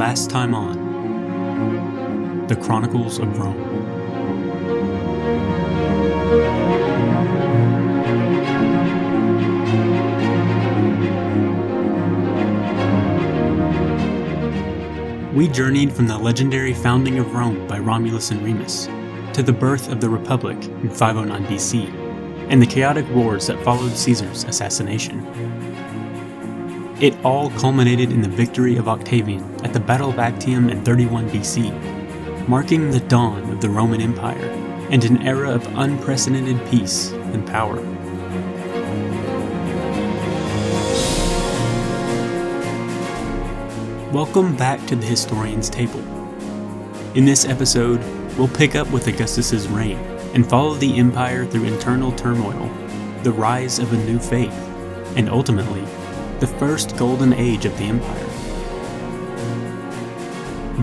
Last time on The Chronicles of Rome. We journeyed from the legendary founding of Rome by Romulus and Remus to the birth of the Republic in 509 BC and the chaotic wars that followed Caesar's assassination. It all culminated in the victory of Octavian at the Battle of Actium in 31 BC, marking the dawn of the Roman Empire and an era of unprecedented peace and power. Welcome back to the Historian's Table. In this episode, we'll pick up with Augustus's reign and follow the empire through internal turmoil, the rise of a new faith, and ultimately, the first golden age of the empire.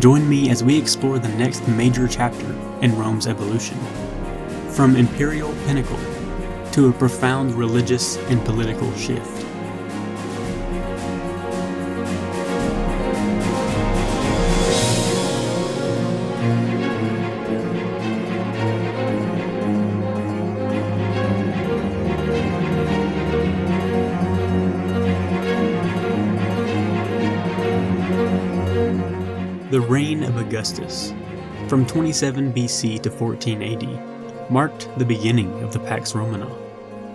Join me as we explore the next major chapter in Rome's evolution, from imperial pinnacle to a profound religious and political shift. The Reign of Augustus, from 27 BC to 14 AD, marked the beginning of the Pax Romana,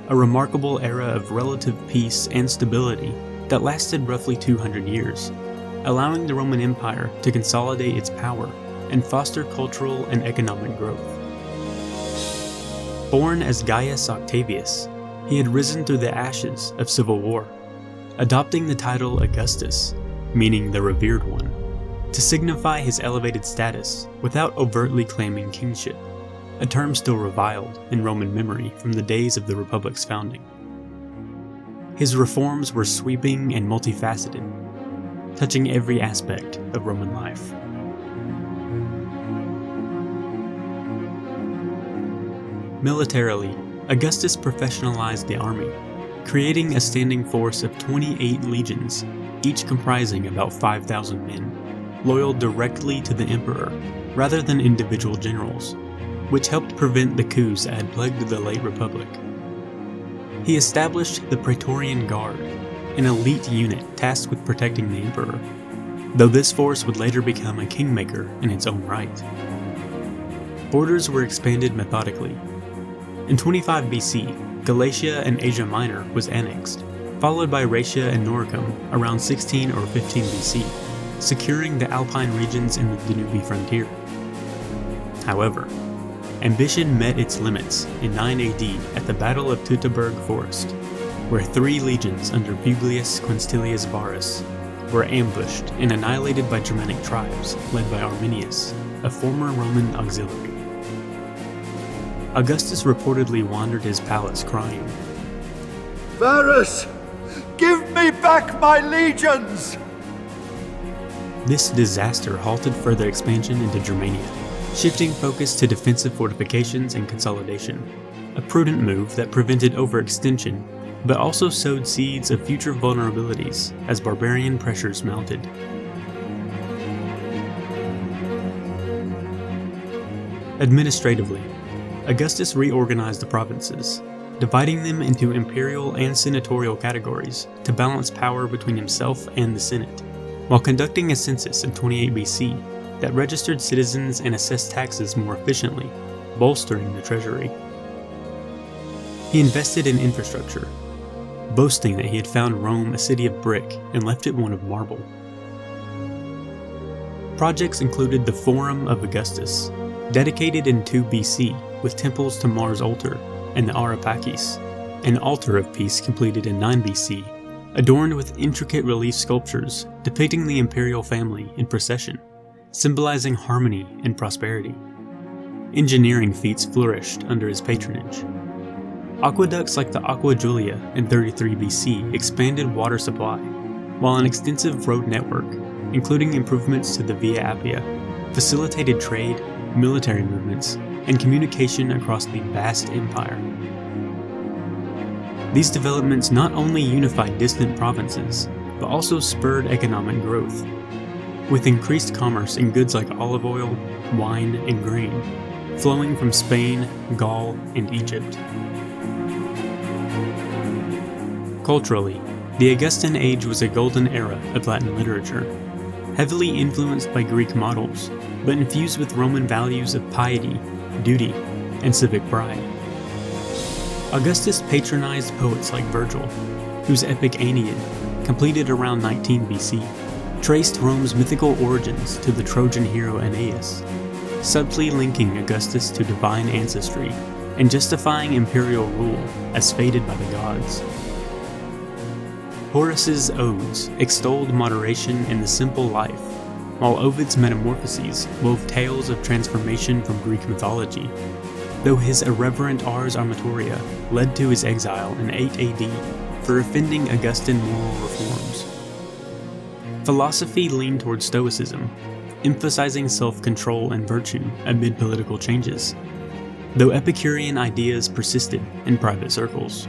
a remarkable era of relative peace and stability that lasted roughly 200 years, allowing the Roman Empire to consolidate its power and foster cultural and economic growth. Born as Gaius Octavius, he had risen through the ashes of civil war, adopting the title Augustus, meaning the revered one, to signify his elevated status without overtly claiming kingship, a term still reviled in Roman memory from the days of the Republic's founding. His reforms were sweeping and multifaceted, touching every aspect of Roman life. Militarily, Augustus professionalized the army, creating a standing force of 28 legions, each comprising about 5,000 men, loyal directly to the emperor rather than individual generals, which helped prevent the coups that had plagued the late republic. He established the Praetorian Guard, an elite unit tasked with protecting the emperor, though this force would later become a kingmaker in its own right. Borders were expanded methodically. In 25 BC, Galatia and Asia Minor was annexed, followed by Raetia and Noricum around 16 or 15 BC. Securing the Alpine regions in the Danube frontier. However, ambition met its limits in 9 AD at the Battle of Teutoburg Forest, where 3 legions under Publius Quinctilius Varus were ambushed and annihilated by Germanic tribes led by Arminius, a former Roman auxiliary. Augustus reportedly wandered his palace crying, "Varus, give me back my legions!" This disaster halted further expansion into Germania, shifting focus to defensive fortifications and consolidation, a prudent move that prevented overextension, but also sowed seeds of future vulnerabilities as barbarian pressures mounted. Administratively, Augustus reorganized the provinces, dividing them into imperial and senatorial categories to balance power between himself and the Senate, while conducting a census in 28 BC that registered citizens and assessed taxes more efficiently, bolstering the treasury. He invested in infrastructure, boasting that he had found Rome a city of brick and left it one of marble. Projects included the Forum of Augustus, dedicated in 2 BC with temples to Mars' altar, and the Ara Pacis, an altar of peace completed in 9 BC, adorned with intricate relief sculptures depicting the imperial family in procession, symbolizing harmony and prosperity. Engineering feats flourished under his patronage. Aqueducts like the Aqua Julia in 33 BC expanded water supply, while an extensive road network, including improvements to the Via Appia, facilitated trade, military movements, and communication across the vast empire. These developments not only unified distant provinces, but also spurred economic growth. with increased commerce in goods like olive oil, wine, and grain, flowing from Spain, Gaul, and Egypt. Culturally, the Augustan age was a golden era of Latin literature, heavily influenced by Greek models, but infused with Roman values of piety, duty, and civic pride. Augustus patronized poets like Virgil, whose epic Aeneid, completed around 19 BC, traced Rome's mythical origins to the Trojan hero Aeneas, subtly linking Augustus to divine ancestry and justifying imperial rule as fated by the gods. Horace's odes extolled moderation and the simple life, while Ovid's Metamorphoses wove tales of transformation from Greek mythology, though his irreverent Ars Armatoria led to his exile in 8 AD for offending Augustan moral reforms. Philosophy leaned toward Stoicism, emphasizing self-control and virtue amid political changes, though Epicurean ideas persisted in private circles.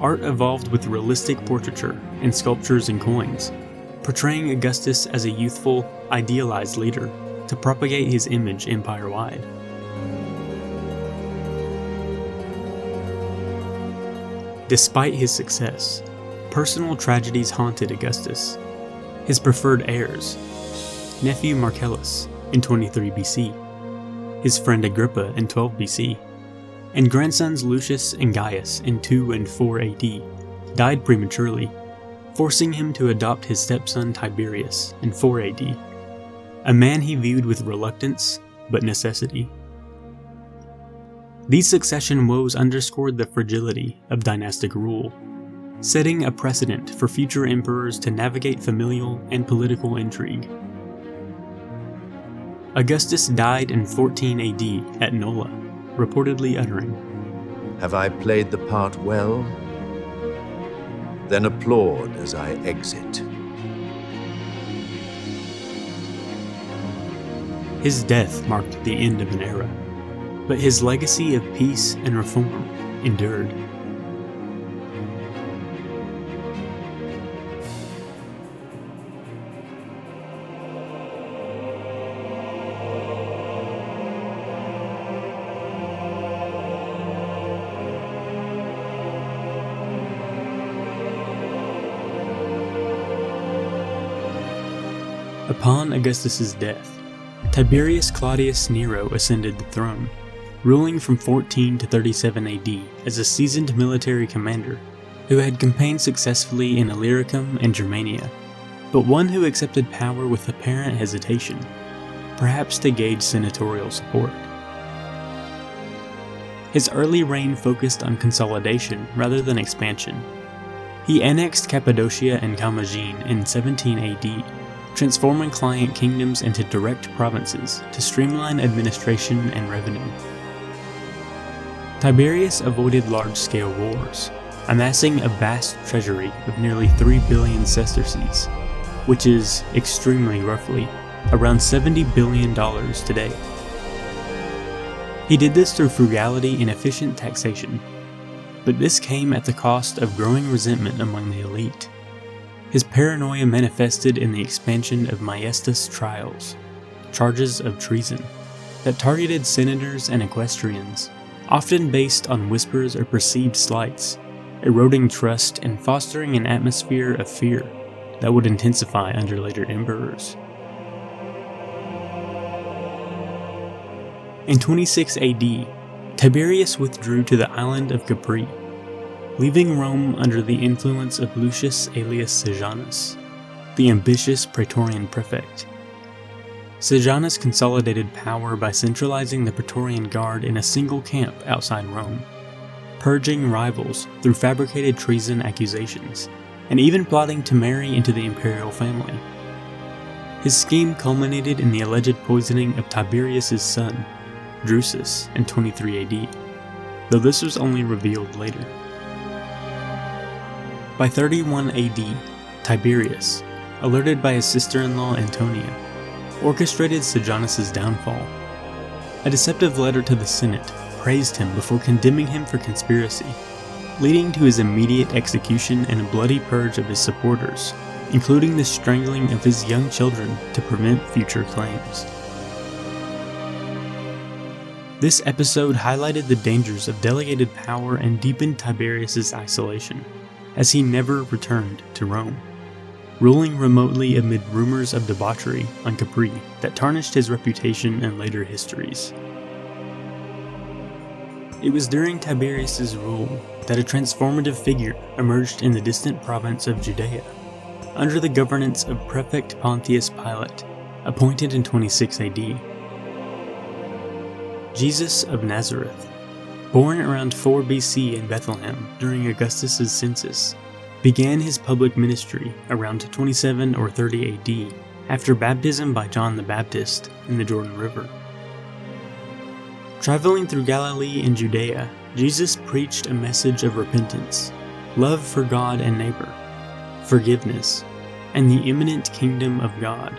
Art evolved with realistic portraiture and sculptures and coins, portraying Augustus as a youthful, idealized leader to propagate his image empire-wide. Despite his success, personal tragedies haunted Augustus. His preferred heirs, nephew Marcellus in 23 BC, his friend Agrippa in 12 BC, and grandsons Lucius and Gaius in 2 and 4 AD, died prematurely, forcing him to adopt his stepson Tiberius in 4 AD, a man he viewed with reluctance but necessity. These succession woes underscored the fragility of dynastic rule, setting a precedent for future emperors to navigate familial and political intrigue. Augustus died in 14 AD at Nola, reportedly uttering, "Have I played the part well? Then applaud as I exit." His death marked the end of an era, but his legacy of peace and reform endured. Upon Augustus's death, Tiberius Claudius Nero ascended the throne, ruling from 14 to 37 AD as a seasoned military commander who had campaigned successfully in Illyricum and Germania, but one who accepted power with apparent hesitation, perhaps to gauge senatorial support. His early reign focused on consolidation rather than expansion. He annexed Cappadocia and Commagene in 17 AD, transforming client kingdoms into direct provinces to streamline administration and revenue. Tiberius avoided large-scale wars, amassing a vast treasury of nearly 3 billion sesterces, which is, extremely roughly, around $70 billion today. He did this through frugality and efficient taxation, but this came at the cost of growing resentment among the elite. His paranoia manifested in the expansion of maiestas trials, charges of treason, that targeted senators and equestrians, often based on whispers or perceived slights, eroding trust and fostering an atmosphere of fear that would intensify under later emperors. In 26 AD, Tiberius withdrew to the island of Capri, leaving Rome under the influence of Lucius Aelius Sejanus, the ambitious Praetorian prefect. Sejanus consolidated power by centralizing the Praetorian Guard in a single camp outside Rome, purging rivals through fabricated treason accusations, and even plotting to marry into the imperial family. His scheme culminated in the alleged poisoning of Tiberius's son, Drusus, in 23 AD, though this was only revealed later. By 31 AD, Tiberius, alerted by his sister-in-law Antonia, orchestrated Sejanus' downfall. A deceptive letter to the Senate praised him before condemning him for conspiracy, leading to his immediate execution and a bloody purge of his supporters including the strangling of his young children to prevent future claims. This episode highlighted the dangers of delegated power and deepened Tiberius' isolation, as he never returned to Rome, ruling remotely amid rumors of debauchery on Capri that tarnished his reputation in later histories. It was during Tiberius' rule that a transformative figure emerged in the distant province of Judea, under the governance of Prefect Pontius Pilate, appointed in 26 AD. Jesus of Nazareth, born around 4 BC in Bethlehem during Augustus' census, began his public ministry around 27 or 30 AD after baptism by John the Baptist in the Jordan River. Traveling through Galilee and Judea, Jesus preached a message of repentance, love for God and neighbor, forgiveness, and the imminent kingdom of God,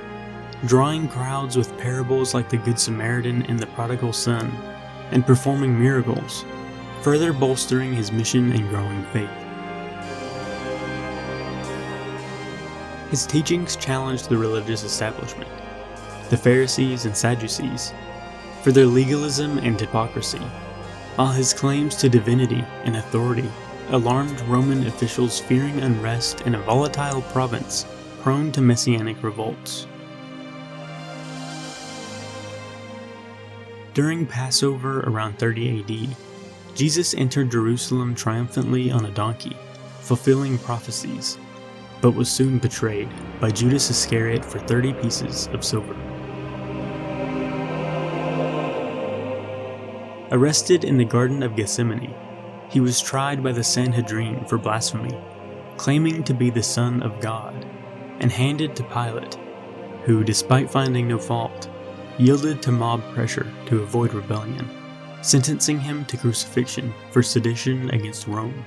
drawing crowds with parables like the Good Samaritan and the Prodigal Son, and performing miracles, further bolstering his mission and growing faith. His teachings challenged the religious establishment, the Pharisees and Sadducees, for their legalism and hypocrisy, while his claims to divinity and authority alarmed Roman officials fearing unrest in a volatile province prone to messianic revolts. During Passover around 30 AD, Jesus entered Jerusalem triumphantly on a donkey, fulfilling prophecies, but was soon betrayed by Judas Iscariot for 30 pieces of silver. Arrested in the Garden of Gethsemane, he was tried by the Sanhedrin for blasphemy, claiming to be the Son of God, and handed to Pilate, who, despite finding no fault, yielded to mob pressure to avoid rebellion, sentencing him to crucifixion for sedition against Rome.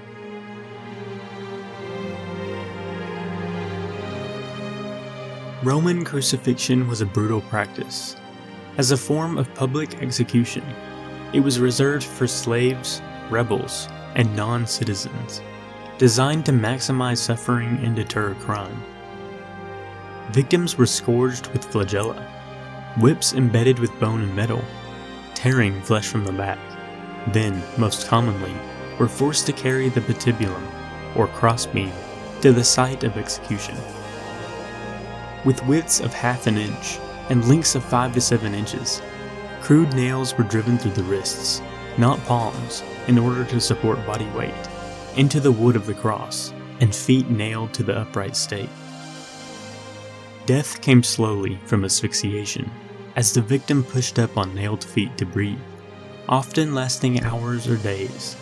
Roman crucifixion was a brutal practice. As a form of public execution, it was reserved for slaves, rebels, and non-citizens, designed to maximize suffering and deter crime. Victims were scourged with flagella, whips embedded with bone and metal, tearing flesh from the back, then, most commonly, were forced to carry the patibulum, or crossbeam, to the site of execution. With widths of half an inch and lengths of 5 to 7 inches, crude nails were driven through the wrists, not palms, in order to support body weight, into the wood of the cross, and feet nailed to the upright stake. Death came slowly from asphyxiation, as the victim pushed up on nailed feet to breathe, often lasting hours or days.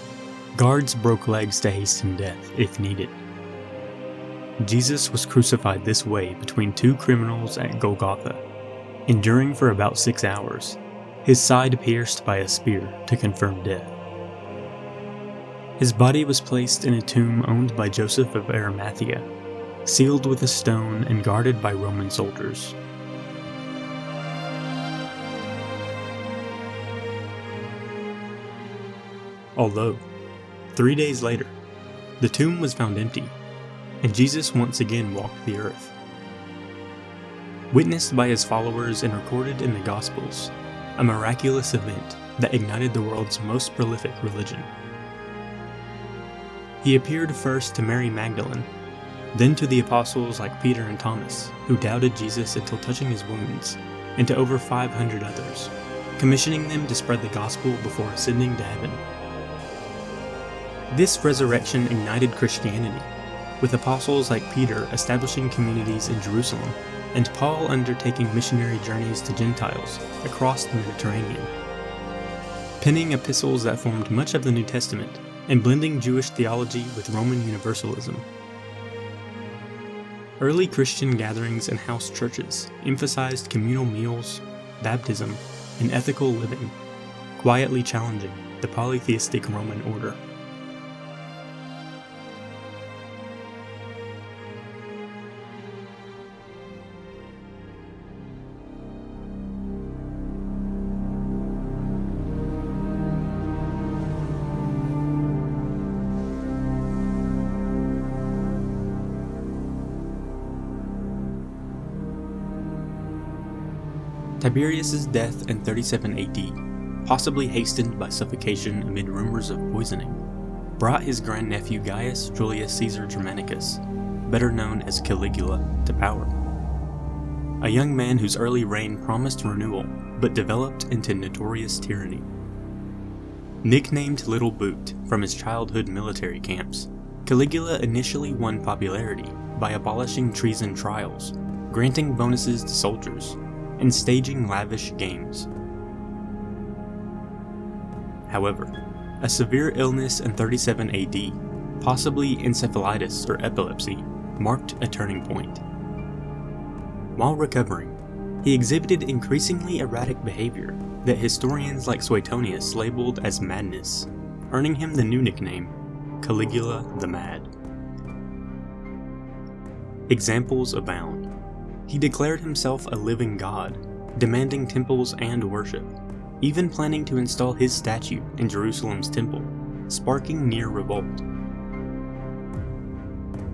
Guards broke legs to hasten death if needed. Jesus was crucified this way between 2 criminals at Golgotha, enduring for about 6 hours, his side pierced by a spear to confirm death. His body was placed in a tomb owned by Joseph of Arimathea, sealed with a stone and guarded by Roman soldiers. Although, 3 days later, the tomb was found empty, and Jesus once again walked the earth. Witnessed by his followers and recorded in the Gospels, a miraculous event that ignited the world's most prolific religion. He appeared first to Mary Magdalene, then to the apostles like Peter and Thomas, who doubted Jesus until touching his wounds, and to over 500 others, commissioning them to spread the gospel before ascending to heaven. This resurrection ignited Christianity, with apostles like Peter establishing communities in Jerusalem, and Paul undertaking missionary journeys to Gentiles across the Mediterranean, penning epistles that formed much of the New Testament and blending Jewish theology with Roman universalism. Early Christian gatherings and house churches emphasized communal meals, baptism, and ethical living, quietly challenging the polytheistic Roman order. Tiberius' death in 37 AD, possibly hastened by suffocation amid rumors of poisoning, brought his grandnephew Gaius Julius Caesar Germanicus, better known as Caligula, to power. A young man whose early reign promised renewal, but developed into notorious tyranny. Nicknamed Little Boot from his childhood military camps, Caligula initially won popularity by abolishing treason trials, granting bonuses to soldiers, and staging lavish games. However, a severe illness in 37 AD, possibly encephalitis or epilepsy, marked a turning point. While recovering, he exhibited increasingly erratic behavior that historians like Suetonius labeled as madness, earning him the new nickname, Caligula the Mad. Examples abound. He declared himself a living god, demanding temples and worship, even planning to install his statue in Jerusalem's temple, sparking near revolt.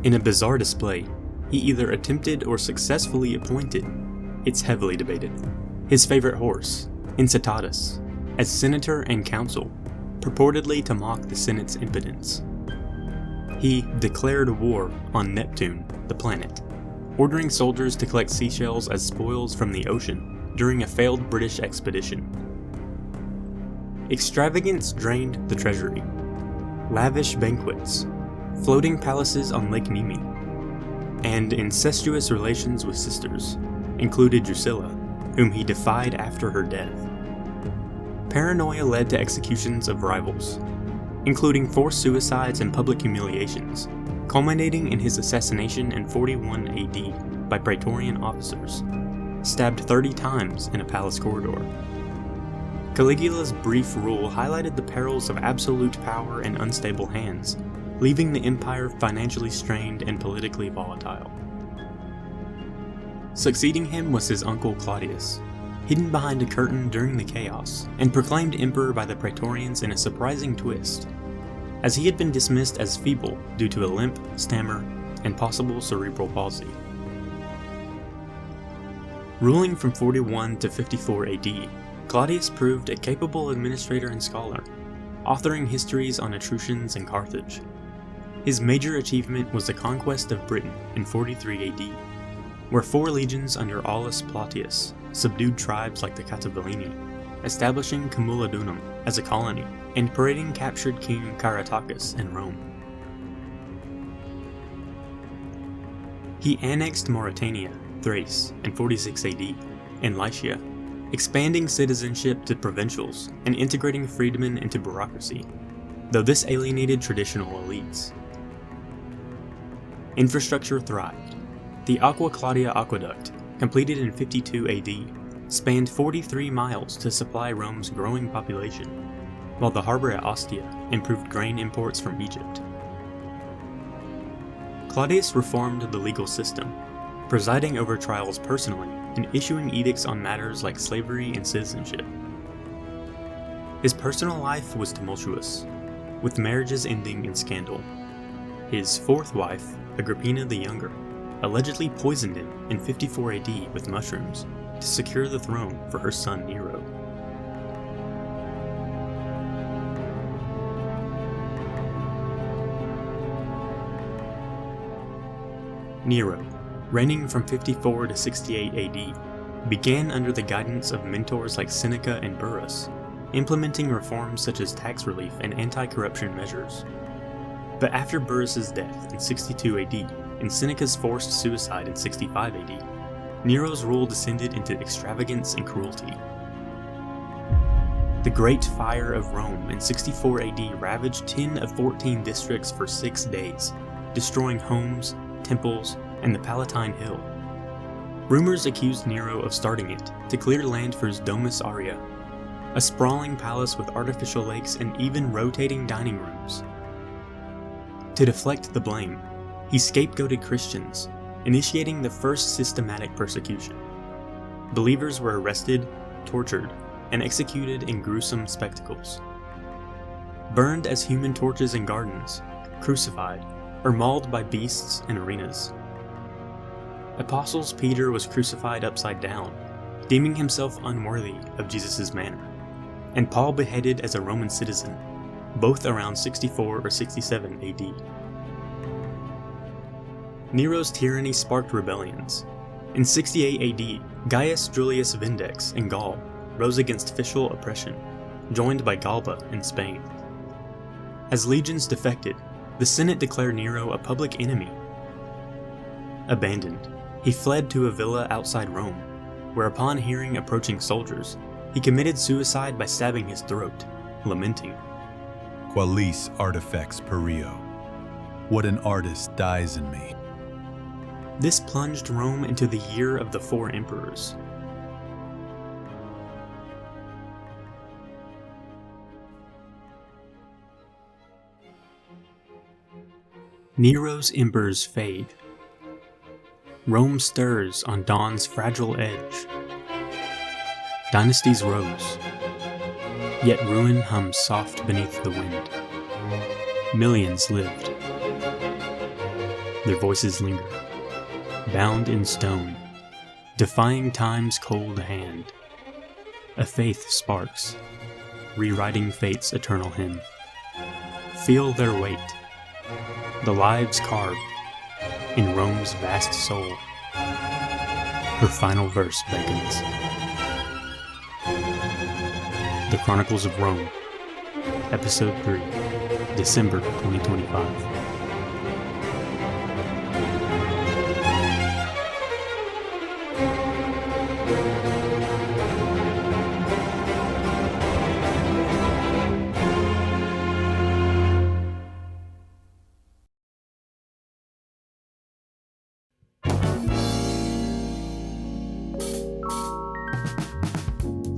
In a bizarre display, he either attempted or successfully appointed, it's heavily debated, his favorite horse, Incitatus, as senator and consul, purportedly to mock the Senate's impotence. He declared war on Neptune, the planet, ordering soldiers to collect seashells as spoils from the ocean during a failed British expedition. Extravagance drained the treasury. Lavish banquets, floating palaces on Lake Nemi, and incestuous relations with sisters, included Drusilla, whom he defied after her death. Paranoia led to executions of rivals, including forced suicides and public humiliations, culminating in his assassination in 41 AD by Praetorian officers, stabbed 30 times in a palace corridor. Caligula's brief rule highlighted the perils of absolute power in unstable hands, leaving the empire financially strained and politically volatile. Succeeding him was his uncle Claudius, hidden behind a curtain during the chaos, and proclaimed emperor by the Praetorians in a surprising twist, as he had been dismissed as feeble due to a limp, stammer, and possible cerebral palsy. Ruling from 41 to 54 AD, Claudius proved a capable administrator and scholar, authoring histories on Etruscans and Carthage. His major achievement was the conquest of Britain in 43 AD, where 4 legions under Aulus Plautius subdued tribes like the Cativalini, establishing Camulodunum as a colony and parading captured King Caratacus in Rome. He annexed Mauritania, Thrace, in 46 AD, and Lycia, expanding citizenship to provincials and integrating freedmen into bureaucracy, though this alienated traditional elites. Infrastructure thrived. The Aqua Claudia aqueduct, completed in 52 AD, spanned 43 miles to supply Rome's growing population, while the harbor at Ostia improved grain imports from Egypt. Claudius reformed the legal system, presiding over trials personally and issuing edicts on matters like slavery and citizenship. His personal life was tumultuous, with marriages ending in scandal. His 4th wife, Agrippina the Younger, allegedly poisoned him in 54 AD with mushrooms to secure the throne for her son Nero. Nero, reigning from 54 to 68 AD, began under the guidance of mentors like Seneca and Burrus, implementing reforms such as tax relief and anti-corruption measures. But after Burrus's death in 62 AD and Seneca's forced suicide in 65 AD, Nero's rule descended into extravagance and cruelty. The Great Fire of Rome in 64 AD ravaged 10 of 14 districts for 6 days, destroying homes, temples, and the Palatine Hill. Rumors accused Nero of starting it to clear land for his Domus Aurea, a sprawling palace with artificial lakes and even rotating dining rooms. To deflect the blame, he scapegoated Christians, initiating the first systematic persecution. Believers were arrested, tortured, and executed in gruesome spectacles. Burned as human torches in gardens, crucified, or mauled by beasts in arenas. Apostles Peter was crucified upside down, deeming himself unworthy of Jesus' manner, and Paul beheaded as a Roman citizen, both around 64 or 67 AD. Nero's tyranny sparked rebellions. In 68 AD, Gaius Julius Vindex in Gaul rose against official oppression, joined by Galba in Spain. As legions defected, the Senate declared Nero a public enemy. Abandoned, he fled to a villa outside Rome, where upon hearing approaching soldiers, he committed suicide by stabbing his throat, lamenting, Qualis artifex perio. What an artist dies in me. This plunged Rome into the year of the 4 emperors. Nero's embers fade. Rome stirs on dawn's fragile edge. Dynasties rose, yet ruin hums soft beneath the wind. Millions lived. Their voices linger, bound in stone, defying time's cold hand. A faith sparks, rewriting fate's eternal hymn. Feel their weight, the lives carved in Rome's vast soul. Her final verse beckons. The Chronicles of Rome, Episode 3, December 2025.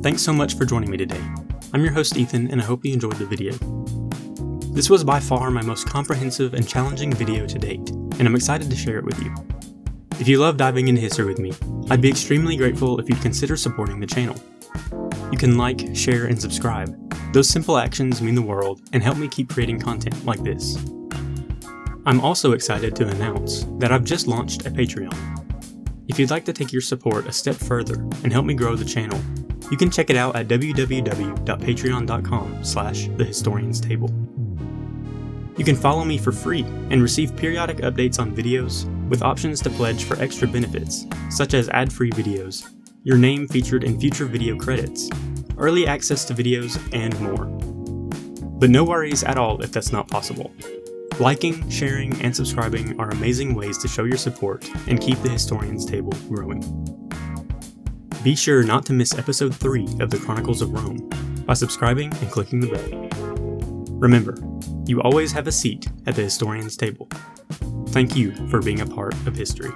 Thanks so much for joining me today. I'm your host Ethan, and I hope you enjoyed the video. This was by far my most comprehensive and challenging video to date, and I'm excited to share it with you. If you love diving into history with me, I'd be extremely grateful if you'd consider supporting the channel. You can like, share, and subscribe. Those simple actions mean the world and help me keep creating content like this. I'm also excited to announce that I've just launched a Patreon. If you'd like to take your support a step further and help me grow the channel, you can check it out at www.patreon.com/TheHistorian'sTable. You can follow me for free and receive periodic updates on videos with options to pledge for extra benefits, such as ad-free videos, your name featured in future video credits, early access to videos, and more. But no worries at all if that's not possible. Liking, sharing, and subscribing are amazing ways to show your support and keep the Historian's Table growing. Be sure not to miss episode 3 of the Chronicles of Rome by subscribing and clicking the bell. Remember, you always have a seat at the Historian's Table. Thank you for being a part of history.